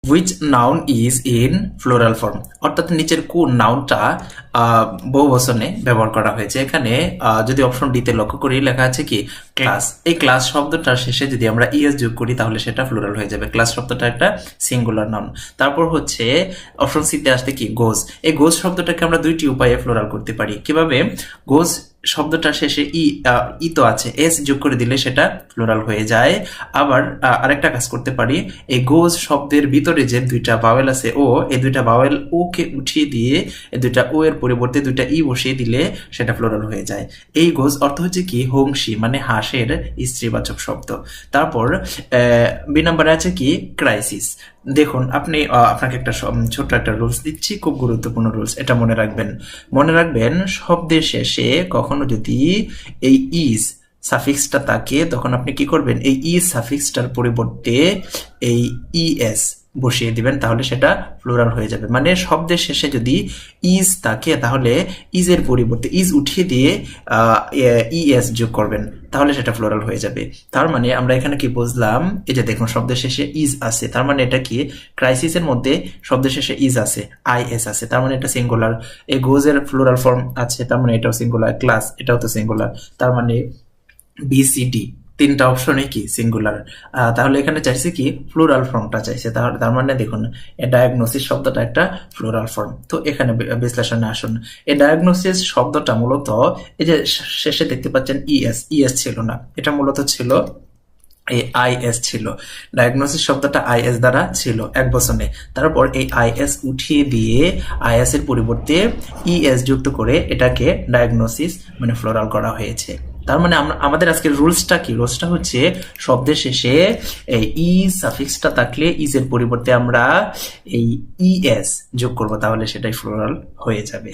Which noun is in floral form, অর্থাৎ নিচের কোন নাউনটা বহুবচনে ব্যবহার করা হয়েছে। এখানে যদি অপশন ডিতে লক্ষ্য করি লেখা আছে কি ক্লাস। এই ক্লাস শব্দটার শেষে যদি আমরা ইএস যোগ করি তাহলে সেটা ফ্লোরাল হয়ে যাবে। ক্লাস শব্দটা একটা সিঙ্গুলার নাউন। তারপর হচ্ছে অপশন সিতে আসতে কি গোজ। এই গোজ শব্দটাকে আমরা দুইটি উপায়ে ফ্লোরাল করতে পারি। কিভাবে? গোজ শব্দটার শেষে ই তো আছে, এস যোগ করে দিলে সেটা ফ্লোরাল হয়ে যায়। আবার আরেকটা কাজ করতে পারি, এই গোজ শব্দের ভিতরে যে দুইটা ভাওয়েল আছে ও, এই দুইটা ভাওয়েল ও কে উঠিয়ে দিয়ে এই দুইটা ও এর পরিবর্তে দুইটা ই বসিয়ে দিলে সেটা ফ্লোরাল হয়ে যায়। এই গোজ অর্থ হচ্ছে কি হংসী, মানে হাঁসের স্ত্রীবাচক শব্দ। তারপর বি নাম্বারে আছে কি ক্রাইসিস। দেখুন আপনাকে একটা ছোট্ট একটা রুলস দিচ্ছি, খুব গুরুত্বপূর্ণ রুলস, এটা মনে রাখবেন। মনে রাখবেন শব্দের শেষে কখনো যদি এই ইজ সাফিক্সটা থাকে তখন আপনি কি করবেন, এই ইজ সাফিক্সটার পরিবর্তে এই ইএস বসিয়ে দিবেন, তাহলে সেটা প্লুরাল হয়ে যাবে। মানে শব্দের শেষে যদি ইজ থাকে তাহলে ইজের পরিবর্তে ইজ উঠিয়ে দিয়ে ইএস যোগ করবেন, তাহলে সেটা প্লুরাল হয়ে যাবে। তার মানে আমরা এখানে কি বুঝলাম, এই যে দেখুন শব্দের শেষে ইজ আছে, তার মানে এটা কি ক্রাইসিসের মধ্যে শব্দের শেষে ইজ আছে, আইএস আছে, তার মানে এটা সিঙ্গুলার। এই গোজের প্লুরাল ফর্ম আছে, তার মানে এটাও সিঙ্গুলার। ক্লাস এটাও তো সিঙ্গুলার, তার মানে বিসিডি তিনটা অপশনে কি সিঙ্গুলার। তাহলে এখানে চাইছে কি প্লুরাল ফর্মটা চাইছে, তাহলে তার মানে দেখুন ডায়াগনোসিস শব্দটা একটা প্লুরাল ফর্ম। তো এখানে বিশ্লেষণে আসুন। এই ডায়াগনোসিস শব্দটা মূলত এই যে শেষে দেখতে পাচ্ছেন ইএস, ইএস ছিল না, এটা মূলত ছিল এই আইএস ছিল। ডায়াগনোসিস শব্দটা আইএস দ্বারা ছিল এক বচনে, তারপর এই আইএস উঠিয়ে দিয়ে আইএস এর পরিবর্তে ইএস যুক্ত করে এটাকে ডায়াগনোসিস মানে ফ্লোরাল করা হয়েছে। তার মানে আমাদের আজকের রুলসটা কি? রুলসটা হচ্ছে শব্দের শেষে এই ই সাফিক্সটা থাকলে ইজ এর পরিবর্তে আমরা এই ইএস যোগ করব, তাহলে সেটাই ফ্লোরাল হয়ে যাবে।